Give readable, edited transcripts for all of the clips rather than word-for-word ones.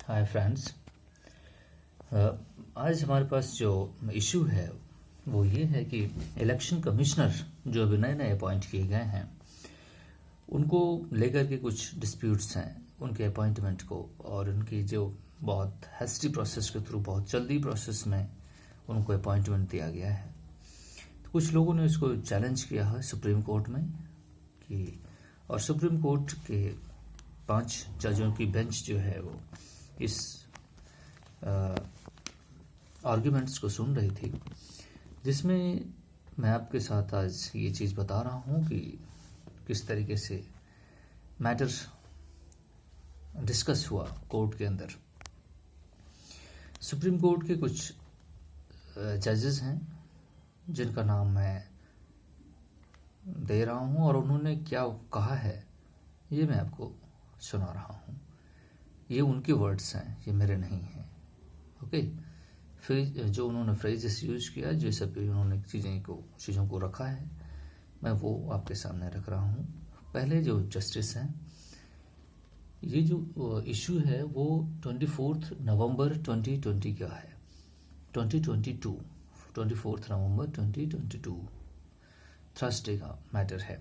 Hi friends. आज हमारे पास जो इशू है वो ये है कि इलेक्शन कमिश्नर जो अभी नए नए अपॉइंट किए गए हैं उनको लेकर के कुछ डिस्प्यूट्स हैं उनके अपॉइंटमेंट को, और उनकी जो बहुत हैस्टी प्रोसेस के थ्रू, बहुत जल्दी प्रोसेस में उनको अपॉइंटमेंट दिया गया है। तो कुछ लोगों ने इसको चैलेंज किया है सुप्रीम कोर्ट में कि, और सुप्रीम कोर्ट के 5 जजों की बेंच जो है वो इस आर्ग्यूमेंट्स को सुन रही थी, जिसमें मैं आपके साथ आज ये चीज़ बता रहा हूँ कि किस तरीके से मैटर डिस्कस हुआ कोर्ट के अंदर। सुप्रीम कोर्ट के कुछ जजेस हैं जिनका नाम मैं दे रहा हूँ, और उन्होंने क्या कहा है ये मैं आपको सुना रहा हूँ। ये उनके वर्ड्स हैं, ये मेरे नहीं हैं। ओके, फिर जो उन्होंने फ्रेजेस यूज किया, जो सब उन्होंने चीज़ों को रखा है, मैं वो आपके सामने रख रहा हूँ। पहले जो जस्टिस हैं, ये जो इशू है वो 24 नवंबर 2020 का है, 2022, 24 नवंबर 2022 थर्सडे का मैटर है,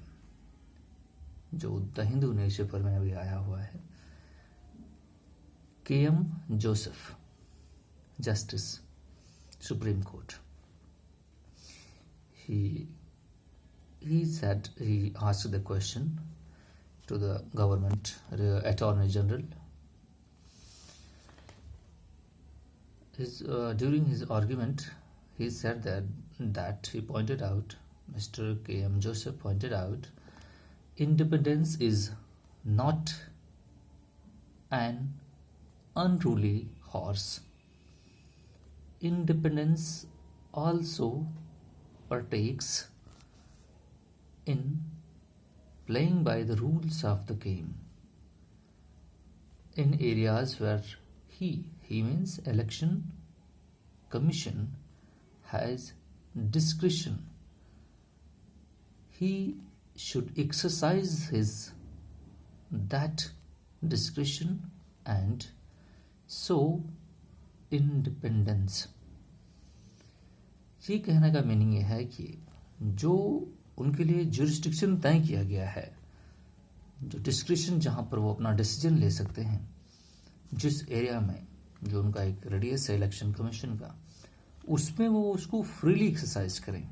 जो द हिंदू न्यूज़पेपर में अभी आया हुआ है। KM Joseph, Justice, Supreme Court. He asked the question to the government Attorney General. During his argument, he said that he pointed out, Mr. KM Joseph pointed out, independence is not an unruly horse. Independence also partakes in playing by the rules of the game in areas where he means election commission has discretion. He should exercise that discretion and so independence. ये कहने का meaning ये है कि जो उनके लिए jurisdiction तय किया गया है, जो डिस्क्रिप्शन जहाँ पर वो अपना डिसीजन ले सकते हैं, जिस एरिया में जो उनका एक रेडियस है इलेक्शन कमीशन का, उसमें वो उसको फ्रीली एक्सरसाइज करें।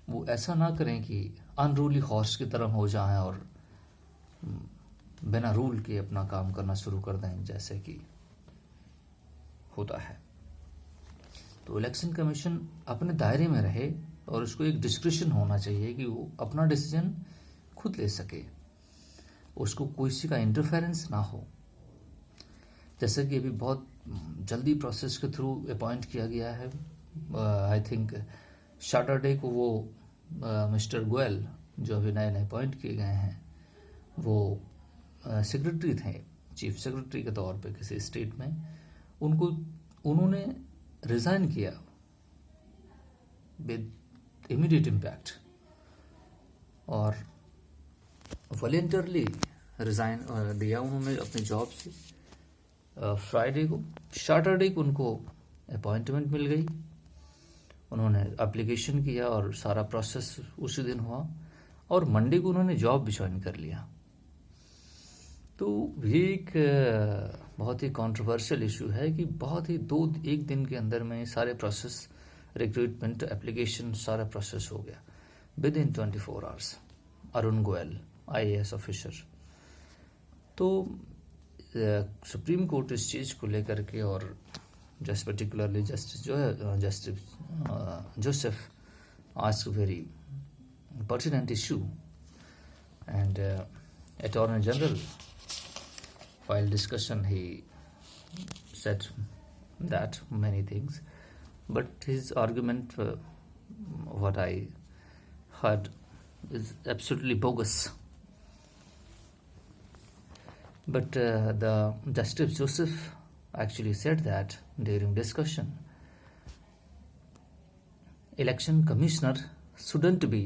वो ऐसा ना करें कि अनरूली हॉर्स की तरह हो जाएं और बिना रूल के अपना काम करना शुरू कर दें, जैसे कि होता है। तो इलेक्शन कमीशन अपने दायरे में रहे और उसको एक डिस्क्रिप्शन होना चाहिए कि वो अपना डिसीजन खुद ले सके, उसको किसी का इंटरफेरेंस ना हो। जैसे कि अभी बहुत जल्दी प्रोसेस के थ्रू अपॉइंट किया गया है। आई थिंक सैटरडे को वो मिस्टर गोयल जो अभी नए नए अपॉइंट किए गए हैं, वो सेक्रेटरी थे, चीफ सेक्रेटरी के तौर पे किसी स्टेट में, उन्होंने रिज़ाइन किया विद इमीडिएट इम्पैक्ट, और वॉलेंटरली रिज़ाइन दिया उन्होंने अपने जॉब से। फ्राइडे को, सैटरडे को उनको अपॉइंटमेंट मिल गई, उन्होंने एप्लीकेशन किया और सारा प्रोसेस उसी दिन हुआ, और मंडे को उन्होंने जॉब भी ज्वाइन कर लिया। तो ये एक बहुत ही कंट्रोवर्शियल इशू है कि बहुत ही एक दिन के अंदर में सारे प्रोसेस, रिक्रूटमेंट, एप्लीकेशन, सारा प्रोसेस हो गया with in 24 hours. Arun Goyal IAS officer. तो सुप्रीम कोर्ट इस चीज़ को लेकर के, और just particularly justice Joseph ask very pertinent issue, and attorney general while discussion he said that many things, but his argument, what I heard, is absolutely bogus. But the Justice Joseph actually said that during discussion, election commissioner shouldn't be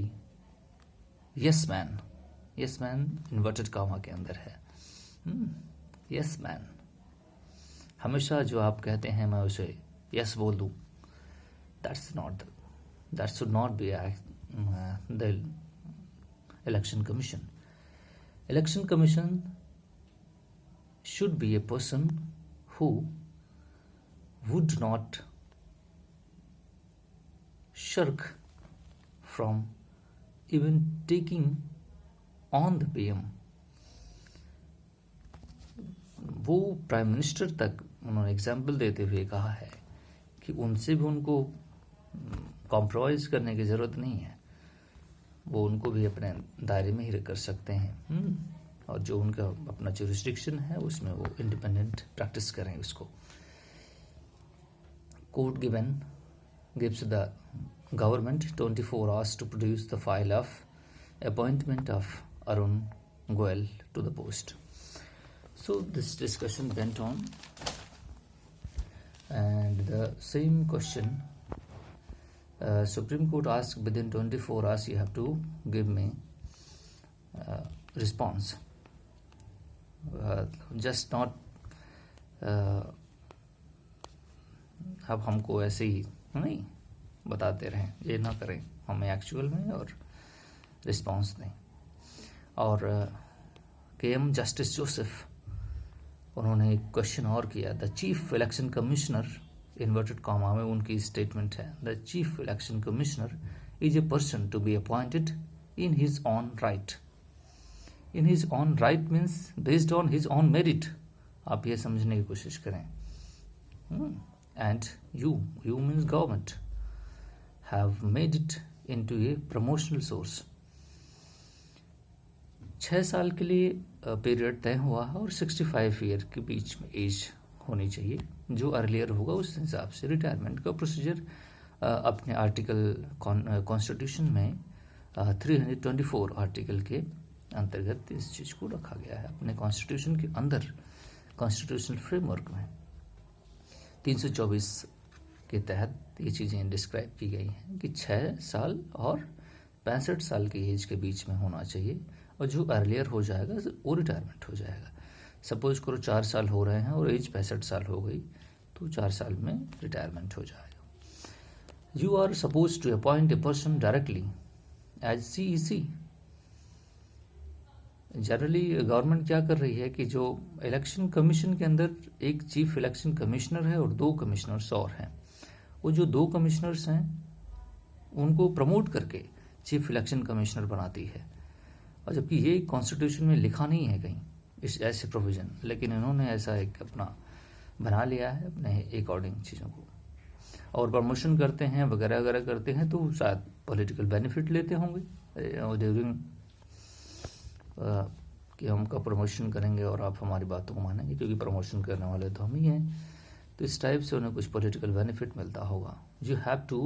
yes man inverted comma के अंदर है, yes man. हमेशा जो आप कहते हैं मैं उसे यस बोल दूं, that should not be the election commission. Election commission should be a person who would not shirk from even taking on the PM. वो प्राइम मिनिस्टर तक उन्होंने एग्जाम्पल देते हुए कहा है कि उनसे भी उनको कॉम्प्रोमाइज करने की ज़रूरत नहीं है, वो उनको भी अपने दायरे में ही कर सकते हैं और जो उनका अपना जो रिस्ट्रिक्शन है उसमें वो इंडिपेंडेंट प्रैक्टिस करें उसको। Court gives the government 24 hours to produce the file of appointment of Arun Goel to the post. So this discussion went on, and the same question Supreme Court asked within 24 hours you have to give me response. Just not अब हमको ऐसे ही नहीं बताते रहें, ये ना करें, हमें एक्चुअल में और रिस्पांस दें। और KM जस्टिस जोसेफ उन्होंने एक क्वेश्चन और किया, the chief election commissioner inverted comma में उनकी स्टेटमेंट है, the chief election commissioner is a person to be appointed in his own right. In his own right means based on his own merit. आप ये समझने की कोशिश करें। And you means government have made it into a promotional source. 6 साल के लिए period तय हुआ है और 65 ईयर के बीच में एज होनी चाहिए। जो अर्लियर होगा उस हिसाब से रिटायरमेंट का प्रोसीजर अपने आर्टिकल कॉन्स्टिट्यूशन में 324 आर्टिकल के अंतर्गत इस चीज़ को रखा गया है अपने कॉन्स्टिट्यूशन के अंदर, कॉन्स्टिट्यूशनल फ्रेमवर्क में 324 के तहत ये चीज़ें डिस्क्राइब की गई हैं कि 6 साल और 65 साल की एज के बीच में होना चाहिए, और जो अर्लियर हो जाएगा वो रिटायरमेंट हो जाएगा। सपोज करो 4 साल हो रहे हैं और एज 65 साल हो गई तो 4 साल में रिटायरमेंट हो जाएगा। You are suppose to appoint a person directly as CEC। Generally government क्या कर रही है कि जो इलेक्शन कमीशन के अंदर एक चीफ इलेक्शन कमिश्नर है और 2 कमिश्नर्स और हैं, वो जो 2 कमिश्नर्स हैं उनको प्रमोट करके चीफ इलेक्शन कमिश्नर बनाती है, और जबकि ये कॉन्स्टिट्यूशन में लिखा नहीं है कहीं इस ऐसे प्रोविज़न, लेकिन इन्होंने ऐसा एक अपना बना लिया है अपने अकॉर्डिंग चीज़ों को, और प्रमोशन करते हैं वगैरह वगैरह करते हैं तो शायद पॉलिटिकल बेनिफिट लेते होंगे ड्यूरिंग कि हम का प्रमोशन करेंगे और आप हमारी बातों को मानेंगे, क्योंकि प्रमोशन करने वाले तो हम ही हैं, तो इस टाइप से उन्हें कुछ पॉलिटिकल बेनिफिट मिलता होगा। You have to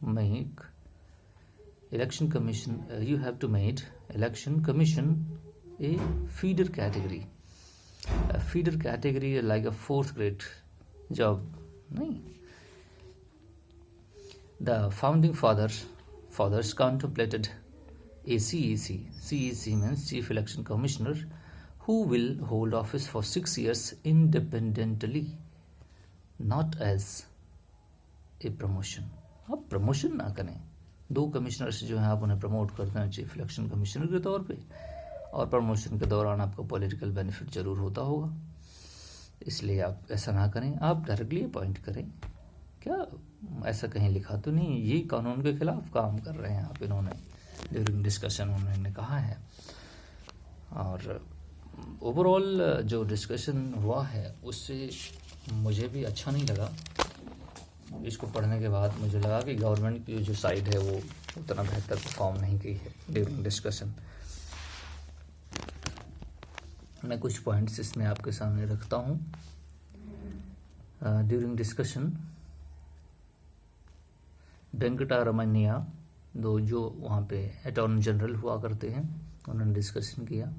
make election commission, you have to made election commission a feeder category. Feeder category like a 4th grade job नहीं। The founding fathers contemplated a CEC. CEC means Chief Election Commissioner, who will hold office for 6 years independently, not as a promotion. आप promotion ना करें। 2 commissioners जो हैं आप उन्हें promote करते हैं चीफ इलेक्शन कमिश्नर के तौर पे, और प्रमोशन के दौरान आपको पॉलिटिकल बेनिफिट जरूर होता होगा, इसलिए आप ऐसा ना करें, आप डायरेक्टली अपॉइंट करें। क्या ऐसा कहीं लिखा तो नहीं, ये कानून के खिलाफ काम कर रहे हैं आप, इन्होंने ड्यूरिंग डिस्कशन उन्होंने कहा है। और ओवरऑल जो डिस्कशन हुआ है उससे मुझे भी अच्छा नहीं लगा। इसको पढ़ने के बाद मुझे लगा कि गवर्नमेंट की जो साइड है वो उतना बेहतर परफॉर्म नहीं की है ड्यूरिंग डिस्कशन। मैं कुछ पॉइंट्स इसमें आपके सामने रखता हूँ। ड्यूरिंग डिस्कशन वेंकटरमन्या, दो जो वहाँ पे अटॉर्नी जनरल हुआ करते हैं, उन्होंने डिस्कशन किया,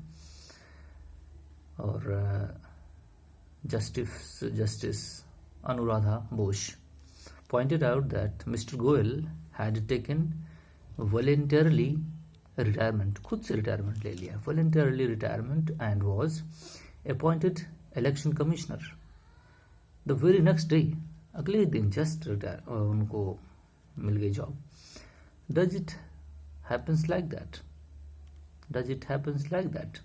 और justice Anuradha Bose pointed out that Mr. Goel had taken voluntarily retirement, खुद से रिटायरमेंट ले लिया, voluntarily retirement, and was appointed election commissioner. The very next day, अगले दिन जस्ट उनको मिल गई job. Does it happens like that? Does it happens like that?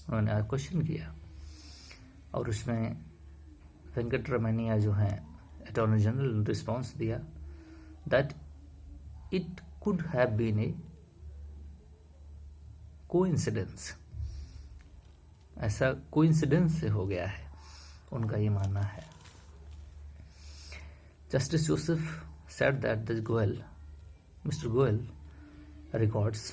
उन्होंने क्वेश्चन किया और उसमें वेंकटरमणिया जो हैं अटॉर्नी जनरल रिस्पॉन्स दिया that it could have been a coincidence. ऐसा कोइंसिडेंस से हो गया है, उनका ये मानना है। Justice Joseph said that the Mr. Goel records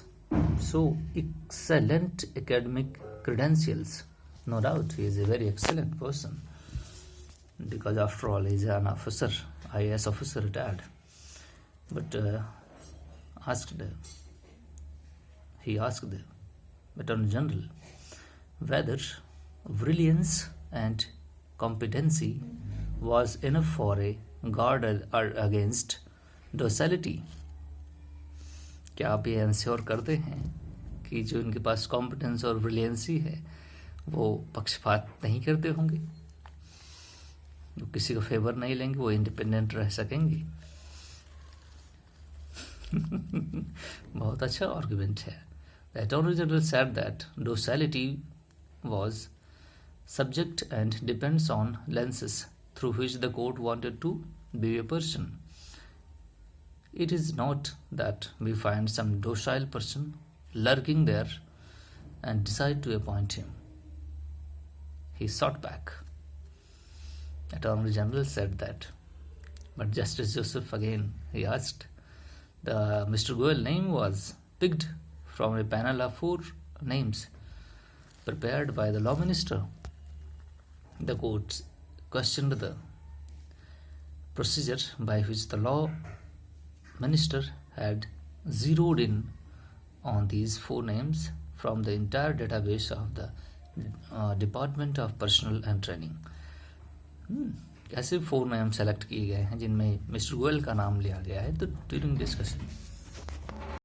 so excellent academic credentials. No doubt he is a very excellent person because after all he is an officer, IAS officer retired. But he asked the Attorney General whether brilliance and competency was enough for a guard against docility. क्या आप ये ensure करते हैं कि जो इनके पास competence और brilliancy है वो पक्षपात नहीं करते होंगे, जो किसी को फेवर नहीं लेंगे, वो इंडिपेंडेंट रह सकेंगे? बहुत अच्छा आर्गुमेंट है। The attorney general said that docility was subject and depends on lenses through which the court wanted to view a person. It is not that we find some docile person lurking there and decide to appoint him. He shot back. Attorney General said that. But Justice Joseph again, he asked, the Mr. Goel name was picked from a panel of 4 names prepared by the law minister. The court questioned the procedure by which the law minister had zeroed in on these 4 names from the entire database of the Department of Personnel and Training. ऐसे 4 नाम select किए गए हैं जिनमें mister Goyal का नाम लिया गया है। तो ड्यूरिंग डिस्कशन